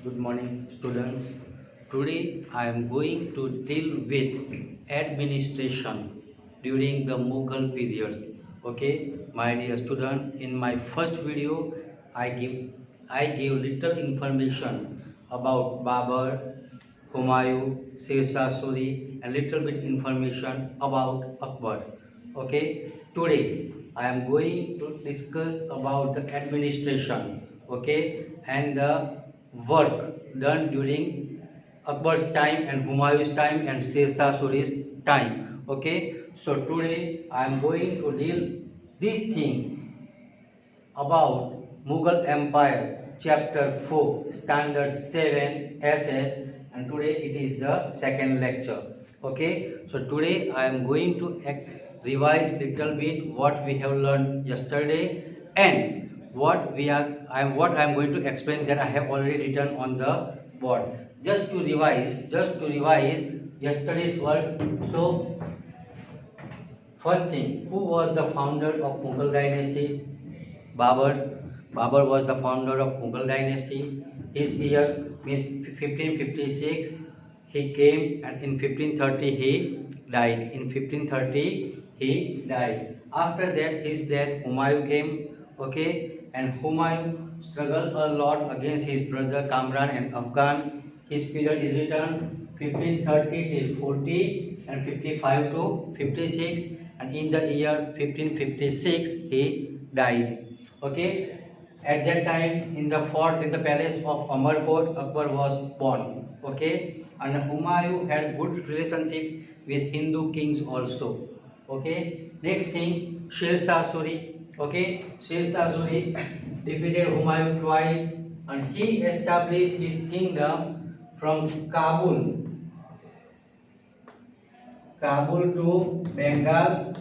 Good morning, students. Today I am going to deal with administration during the Mughal period. Okay, my dear student, in my first video, I give little information about Babur, Humayun, Sher Suri, and little bit information about Akbar. Okay, today I am going to discuss about the administration. Okay, and the work done during Akbar's time and Humayun's time and Sher Suri's time. Okay, so today I am going to deal these things about Mughal Empire, Chapter 4, Standard 7, SS, and today it is the second lecture. Okay, so today I am going to revise little bit what we have learned yesterday and what I am going to explain that I have already written on the board. Just to revise yesterday's work. So first thing, who was the founder of Mughal dynasty? Babur. Babur was the founder of Mughal dynasty. His year means 1556. He came and in 1530 he died. In 1530 he died. After that his death Humayun came. Okay, and Humayun struggled a lot against his brother Kamran and Afghan. His period is written 1530 till 40 and 55 to 56, and in the year 1556 he died. Okay, at that time in the fort in the palace of Amarkot, Akbar was born. Okay, and Humayun had good relationship with Hindu kings also. Okay, next thing, Sher Suri. Okay, Sher Suri defeated Humayun twice, and he established his kingdom from Kabul to Bengal,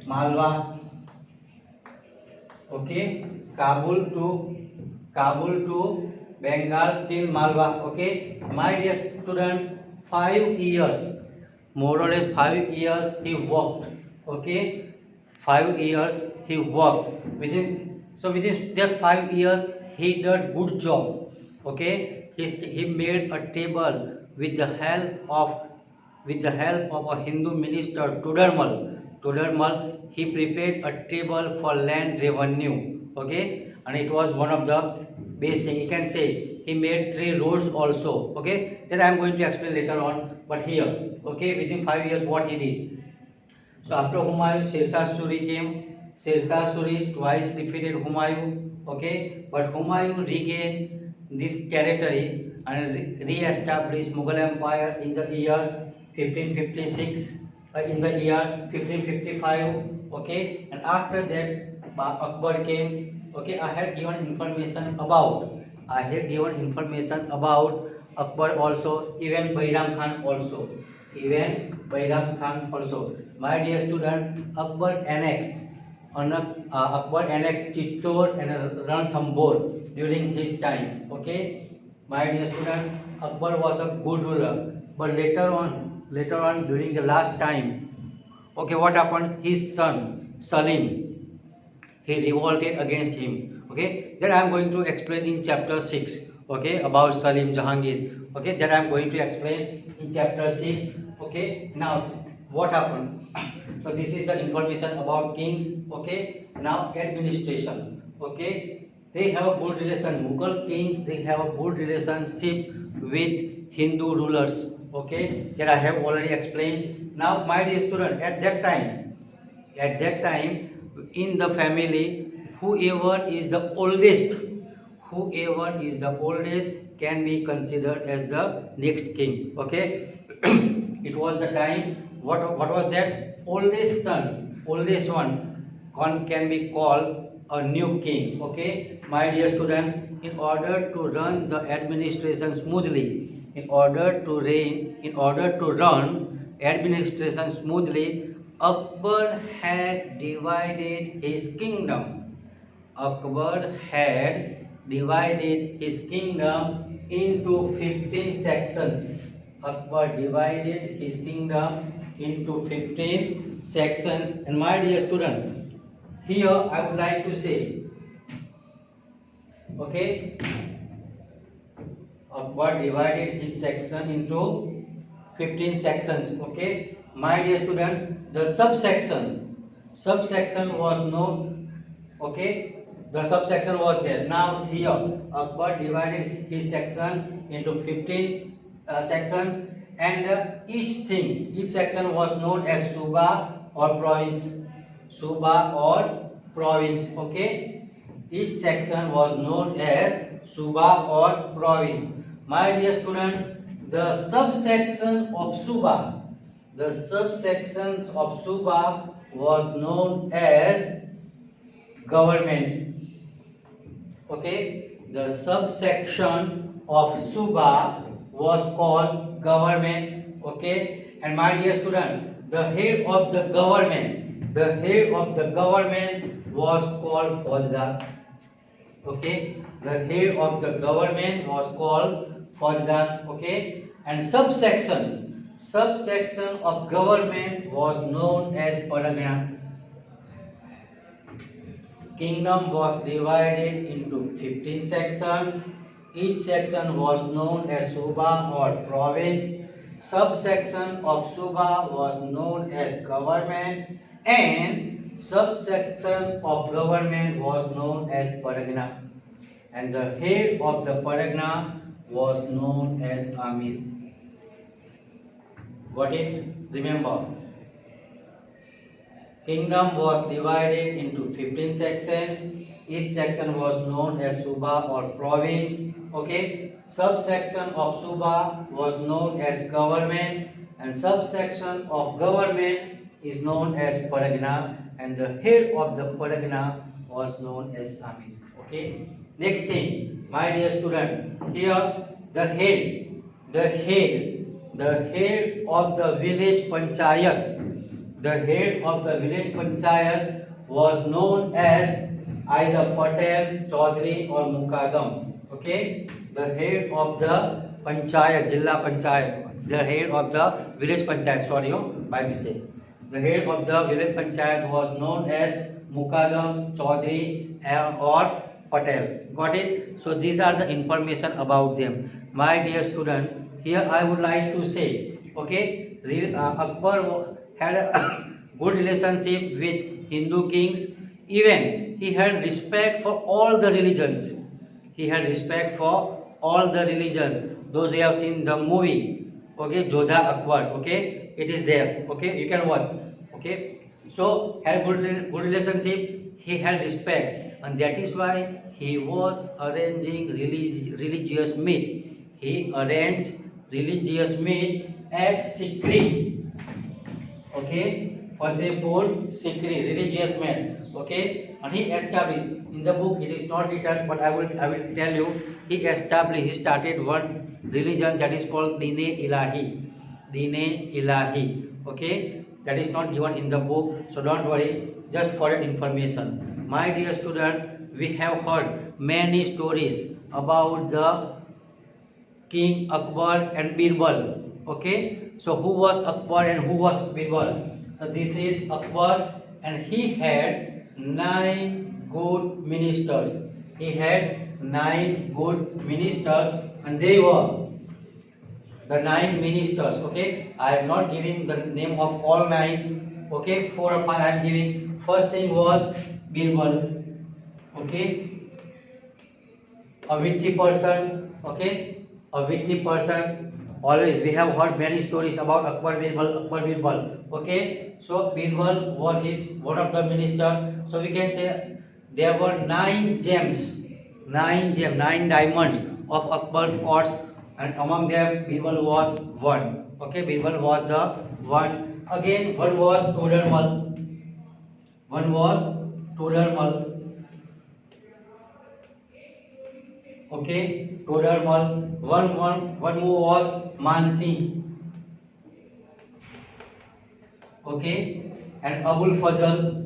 Malwa. Okay, Kabul to Bengal till Malwa. Okay, my dear student, 5 years, more or less 5 years he worked. Okay, 5 years he worked within that 5 years he did good job. Okay, he made a table with the help of a Hindu minister Todarmal, he prepared a table for land revenue. Okay, and it was one of the best thing. You can say he made 3 roads also. Okay, that I am going to explain later on. But here, okay, within 5 years, what he did. So after Humayun, Sher Suri came. Sher Suri twice defeated Humayun. Okay, but Humayun regained this territory and re-established Mughal Empire in the year 1556. In the year 1555. Okay, and after that Akbar came. Okay, I had given information about Akbar also, even Bairam Khan also. My dear student, Akbar annexed Chittor and Ranthambore during his time. Okay, my dear student, Akbar was a good ruler, but later on during the last time, okay, what happened? His son Salim, he revolted against him. Okay, that I am going to explain in chapter 6. Okay, about Salim Jahangir. Okay, that I am going to explain in chapter 6. Okay, now what happened? So this is the information about kings. Okay, now administration. Okay, they have a good relation. Mughal kings, they have a good relationship with Hindu rulers. Okay, that I have already explained. Now, my dear student, at that time, in the family, whoever is the oldest can be considered as the next king. Okay, it was the time. What was that? Oldest one can be called a new king. Okay, my dear student, in order to run the administration smoothly, in order to run administration smoothly, Akbar had divided his kingdom. Akbar had divided his kingdom into 15 sections. Akbar divided his kingdom into 15 sections. And my dear student, here I would like to say, Okay, Akbar divided his section into 15 sections. Okay, my dear student, the subsection was known. Okay, the subsection was there. Now here Akbar divided his section into 15 sections, and each section was known as Suba or province. Suba or province. Okay, each section was known as Suba or province. My dear student, the subsection of Suba, the subsections of Suba was known as government. Okay, the subsection of Suba was called government. Okay, and my dear student, the head of the government, was called Faujdar. Okay, the head of the government was called Faujdar. Okay, and subsection of government was known as Paragana. Kingdom was divided into 15 sections. Each section was known as Suba or province. Subsection of Suba was known as government, and subsection of government was known as Paragana. And the head of the Paragana was known as Amir. Got it? Remember. Kingdom was divided into 15 sections. Each section was known as Suba or province. Okay. Subsection of Suba was known as government, and subsection of government is known as Paragana, and the head of the Paragana was known as Amir. Okay. Next thing, my dear student, here the head of the village panchayat. The head of the village panchayat was known as either Patel, Chaudhary or Mukadam. Okay, the head of the panchayat, Jilla panchayat, the head of the village panchayat. Sorry, by mistake. The head of the village panchayat was known as Mukadam, Chaudhary or Patel. Got it? So these are the information about them. My dear student, here I would like to say, okay, Akbar had a good relationship with Hindu kings. Even he had respect for all the religions. He had respect for all the religions. Those who have seen the movie, okay, Jodha Akbar, okay, it is there. Okay, you can watch. Okay, so had good relationship. He had respect, and that is why he was arranging religious meet. He arranged religious meet at Sikri. Okay, Fatehpur Sikri, religious man. Okay, and he established in the book. It is not written, but I will tell you. He started one religion that is called Dine Ilahi. Dine Ilahi. Okay, that is not given in the book, so don't worry. Just for your information, my dear student, we have heard many stories about the King Akbar and Birbal. Okay, so who was Akbar and who was Birbal? So this is Akbar, and he had 9 good ministers. He had 9 good ministers, and they were the 9 ministers. Okay, I am not giving the name of all 9. Okay, 4 or 5 I am giving. First thing was Birbal. Okay, a witty person. Okay, a witty person. Always we have heard many stories about Akbar Birbal. Okay, so Birbal was one of the minister. So we can say there were 9 gems, 9 diamonds of Akbar courts, and among them Birbal was one. Okay, Birbal was the one. Again, one was Todarmal. Okay, Todarmal. One more was Mansi. Okay, and Abul Fazl.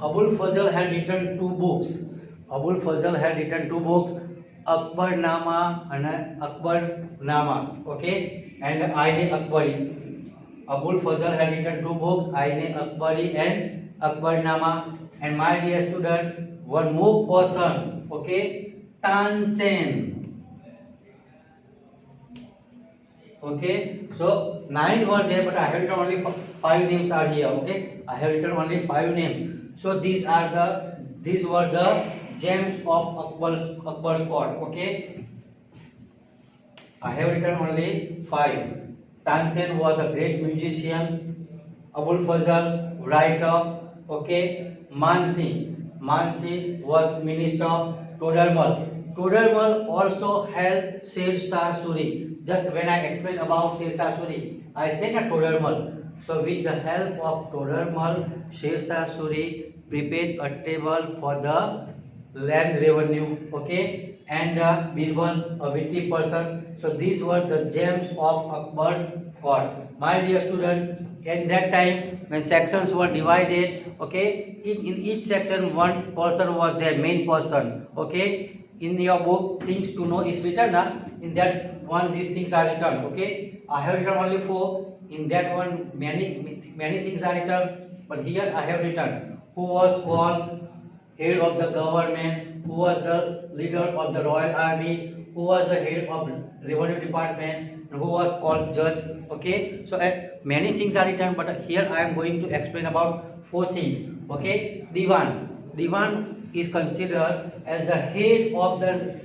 Abul Fazl had written 2 books. Akbar Nama and Akbar Nama. Okay, and Aine Akbari. Abul Fazl had written 2 books, Aine Akbari and Akbarnama. And my dear student, one more person, okay, Tansen. Okay, so nine were there, but I have written only five names are here. Okay, I have written only five names. So these were the gems of Akbar's court. Okay, I have written only five. Tansen was a great musician. Abul Fazal, writer. Okay, Mansi was minister. Todarmal. Todarmal also helped Sher Shah Suri. Just when I explained about Sher Shah Suri, I said a Todarmal. So with the help of Todarmal, Sher Shah Suri prepared a table for the land revenue. Okay, and Birbal, a witty person. So these were the gems of Akbar's court. My dear student, at that time when sections were divided, okay, in each section one person was their main person. Okay, in your book things to know is written. In that one these things are written. Okay, I have written only four. In that one many things are written, but here I have written who was called head of the government, who was the leader of the royal army, who was the head of revenue department, and who was called judge. Okay, so many things are written, but here I am going to explain about four things. Okay, Diwan is considered as the head of the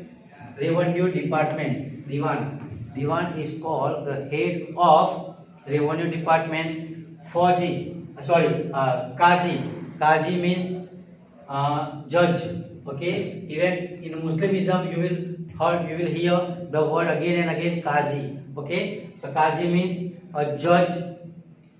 revenue department. Diwan is called the head of revenue department. Kazi means judge. Okay, even in Muslimism you will hear the word again and again Qazi. Okay, so Qazi means a judge.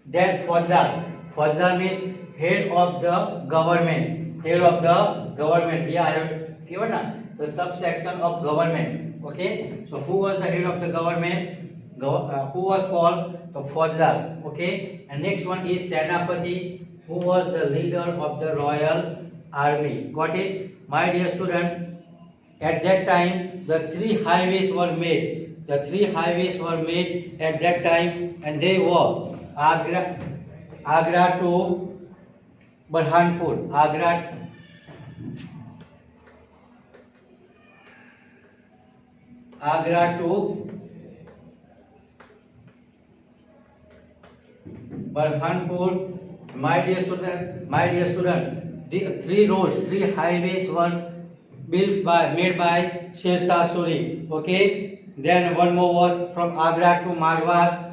Then Faujdar means head of the government. Here I have given the subsection of government. Okay, so who was the head of the government? Who was called the Faujdar. Okay, and next one is Senapati, who was the leader of the royal army. Got it? My dear student, at that time the three highways were made. At that time, and they were Agra to Burhanpur. Agra to Burhanpur. My dear student, the three highways were made by Sher Shah Suri. Okay. Then one more was from Agra to Marwar.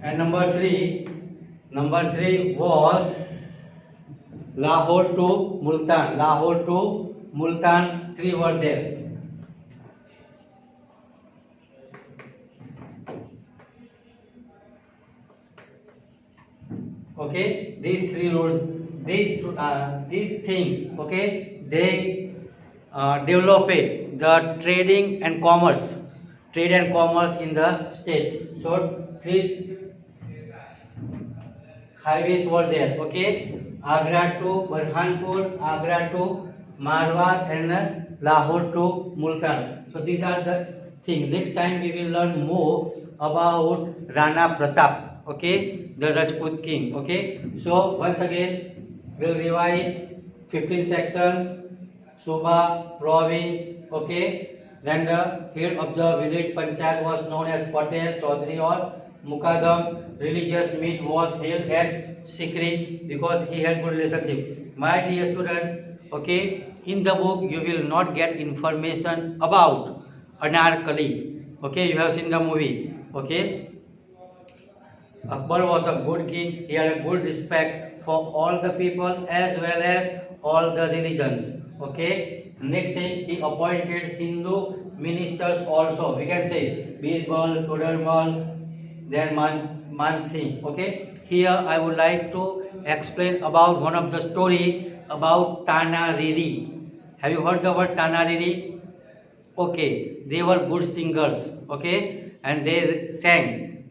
And number three was Lahore to Multan. Three were there. Okay, these three roads, these things, okay, they developed the trade and commerce in the state. So three highways were there. Okay, Agra to Burhanpur, Agra to Marwar, and Lahore to Multan. So these are the things. Next time we will learn more about Rana Pratap. Okay, the Rajput king. Okay, so once again we'll revise 15 sections. Suba province. Okay, then the head of the village panchayat was known as Patel, Chaudhary, or Mukadam. Religious meet was held at Sikri because he had good relationship. My dear student, okay, in the book you will not get information about Anarkali. Okay, you have seen the movie. Okay, Akbar was a good king. He had a good respect for all the people as well as all the religions. Okay. Next thing, he appointed Hindu ministers also. We can say Birbal, Todarmal, then Mansi. Okay. Here I would like to explain about one of the story about Tanariri. Have you heard the word Tanariri? Okay, they were good singers. Okay, and they sang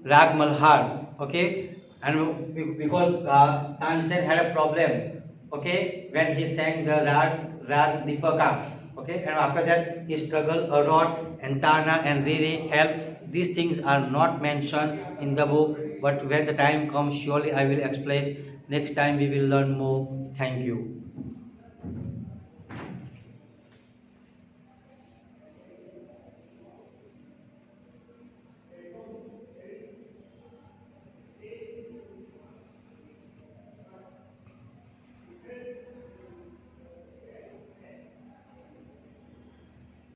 Rag Malhar. Okay, and because Tansen had a problem. Okay, when he sang the Rag Deepaka. Okay, and after that he struggle a lot, and Tana and Riri help. These things are not mentioned in the book, but when the time comes, surely I will explain. Next time we will learn more. Thank you.